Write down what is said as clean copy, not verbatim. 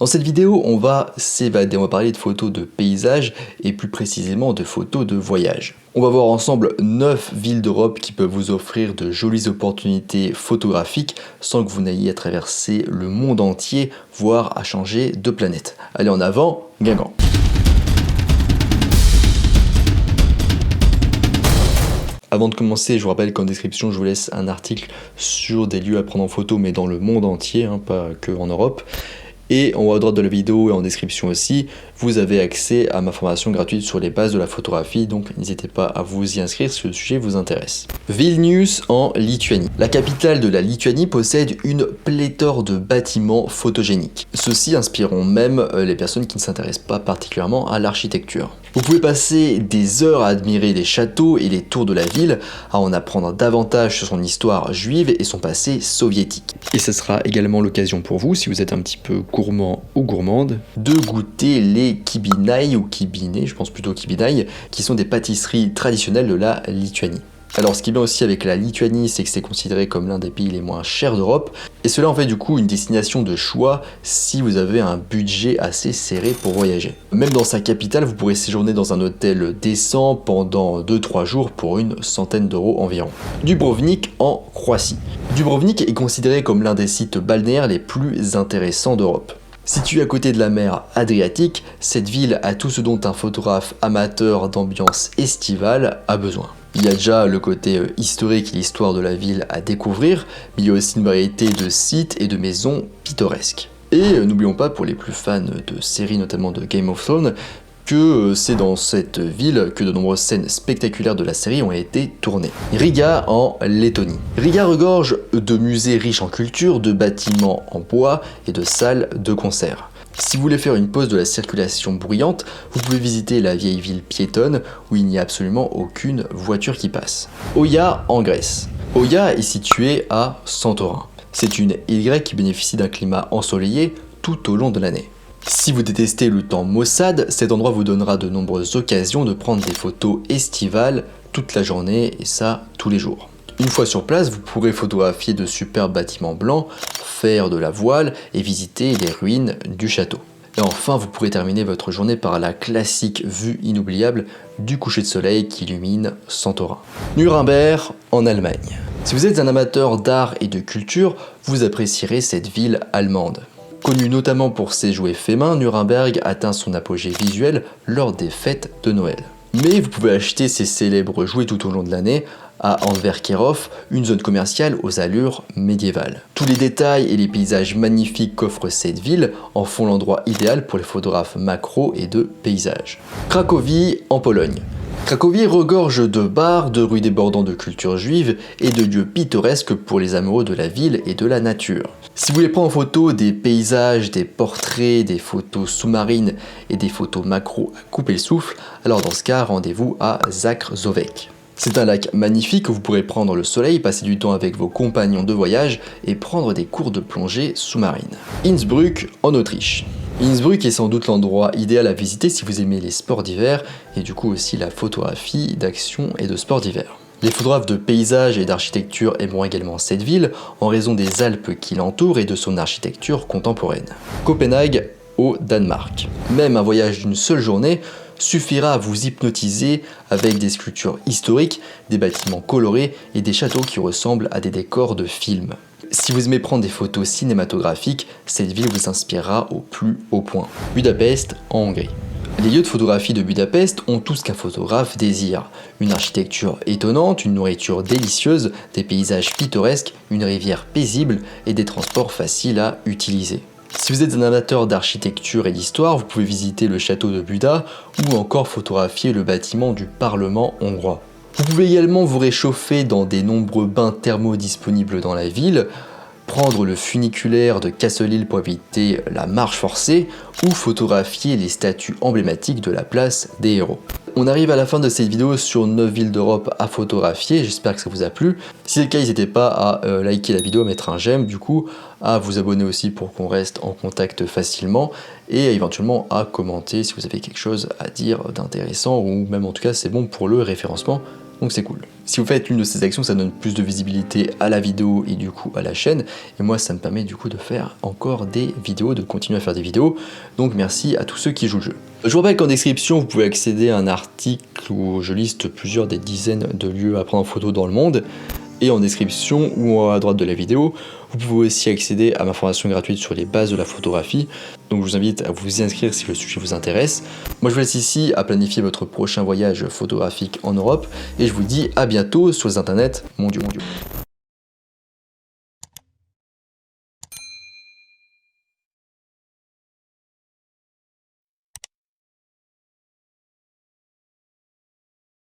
Dans cette vidéo, on va s'évader, on va parler de photos de paysages et plus précisément de photos de voyage. On va voir ensemble 9 villes d'Europe qui peuvent vous offrir de jolies opportunités photographiques sans que vous n'ayez à traverser le monde entier, voire à changer de planète. Allez en avant, Guingamp. Avant de commencer, je vous rappelle qu'en description, je vous laisse un article sur des lieux à prendre en photo, mais dans le monde entier, pas que en Europe. Et en haut à droite de la vidéo et en description aussi, vous avez accès à ma formation gratuite sur les bases de la photographie, donc n'hésitez pas à vous y inscrire si le sujet vous intéresse. Vilnius en Lituanie. La capitale de la Lituanie possède une pléthore de bâtiments photogéniques. Ceux-ci inspireront même les personnes qui ne s'intéressent pas particulièrement à l'architecture. Vous pouvez passer des heures à admirer les châteaux et les tours de la ville, à en apprendre davantage sur son histoire juive et son passé soviétique. Et ce sera également l'occasion pour vous, si vous êtes un petit peu gourmand ou gourmande, de goûter les kibinai ou kibinai, je pense plutôt kibinai, qui sont des pâtisseries traditionnelles de la Lituanie. Alors ce qui est bien aussi avec la Lituanie, c'est que c'est considéré comme l'un des pays les moins chers d'Europe, et cela en fait du coup une destination de choix si vous avez un budget assez serré pour voyager. Même dans sa capitale, vous pourrez séjourner dans un hôtel décent pendant 2-3 jours pour une centaine d'euros environ. Dubrovnik en Croatie. Dubrovnik est considéré comme l'un des sites balnéaires les plus intéressants d'Europe. Située à côté de la mer Adriatique, cette ville a tout ce dont un photographe amateur d'ambiance estivale a besoin. Il y a déjà le côté historique et l'histoire de la ville à découvrir, mais il y a aussi une variété de sites et de maisons pittoresques. Et n'oublions pas, pour les plus fans de séries, notamment de Game of Thrones, que c'est dans cette ville que de nombreuses scènes spectaculaires de la série ont été tournées. Riga en Lettonie. Riga regorge de musées riches en culture, de bâtiments en bois et de salles de concert. Si vous voulez faire une pause de la circulation bruyante, vous pouvez visiter la vieille ville piétonne où il n'y a absolument aucune voiture qui passe. Oia en Grèce. Oia est située à Santorin. C'est une île grecque qui bénéficie d'un climat ensoleillé tout au long de l'année. Si vous détestez le temps maussade, cet endroit vous donnera de nombreuses occasions de prendre des photos estivales toute la journée et ça tous les jours. Une fois sur place, vous pourrez photographier de superbes bâtiments blancs, faire de la voile et visiter les ruines du château. Et enfin, vous pourrez terminer votre journée par la classique vue inoubliable du coucher de soleil qui illumine Santorin. Nuremberg en Allemagne. Si vous êtes un amateur d'art et de culture, vous apprécierez cette ville allemande. Connue notamment pour ses jouets faits main, Nuremberg atteint son apogée visuel lors des fêtes de Noël. Mais vous pouvez acheter ces célèbres jouets tout au long de l'année à Antwerp-Kierhof, une zone commerciale aux allures médiévales. Tous les détails et les paysages magnifiques qu'offre cette ville en font l'endroit idéal pour les photographes macro et de paysages. Cracovie en Pologne. Cracovie regorge de bars, de rues débordant de culture juive et de lieux pittoresques pour les amoureux de la ville et de la nature. Si vous voulez prendre en photo des paysages, des portraits, des photos sous-marines et des photos macro à couper le souffle, alors dans ce cas, rendez-vous à Zakrzówek. C'est un lac magnifique où vous pourrez prendre le soleil, passer du temps avec vos compagnons de voyage et prendre des cours de plongée sous-marine. Innsbruck en Autriche. Innsbruck est sans doute l'endroit idéal à visiter si vous aimez les sports d'hiver et du coup aussi la photographie d'action et de sports d'hiver. Les photographes de paysages et d'architecture aimeront également cette ville en raison des Alpes qui l'entourent et de son architecture contemporaine. Copenhague au Danemark. Même un voyage d'une seule journée suffira à vous hypnotiser avec des sculptures historiques, des bâtiments colorés et des châteaux qui ressemblent à des décors de films. Si vous aimez prendre des photos cinématographiques, cette ville vous inspirera au plus haut point. Budapest en Hongrie. Les lieux de photographie de Budapest ont tout ce qu'un photographe désire. Une architecture étonnante, une nourriture délicieuse, des paysages pittoresques, une rivière paisible et des transports faciles à utiliser. Si vous êtes un amateur d'architecture et d'histoire, vous pouvez visiter le château de Buda ou encore photographier le bâtiment du Parlement hongrois. Vous pouvez également vous réchauffer dans des nombreux bains thermaux disponibles dans la ville, prendre le funiculaire de Castle-Hill pour éviter la marche forcée ou photographier les statues emblématiques de la place des héros. On arrive à la fin de cette vidéo sur 9 villes d'Europe à photographier, j'espère que ça vous a plu. Si c'est le cas, n'hésitez pas à liker la vidéo, à mettre un j'aime, du coup, à vous abonner aussi pour qu'on reste en contact facilement et éventuellement à commenter si vous avez quelque chose à dire d'intéressant ou même en tout cas c'est bon pour le référencement donc c'est cool. Si vous faites une de ces actions, ça donne plus de visibilité à la vidéo et du coup à la chaîne, et moi ça me permet du coup de faire encore des vidéos, de continuer à faire des vidéos, donc merci à tous ceux qui jouent le jeu. Je vous rappelle qu'en description vous pouvez accéder à un article où je liste plusieurs des dizaines de lieux à prendre en photo dans le monde, et en description ou à droite de la vidéo, vous pouvez aussi accéder à ma formation gratuite sur les bases de la photographie. Donc je vous invite à vous y inscrire si le sujet vous intéresse. Moi je vous laisse ici à planifier votre prochain voyage photographique en Europe et je vous dis à bientôt sur les internets mondiaux.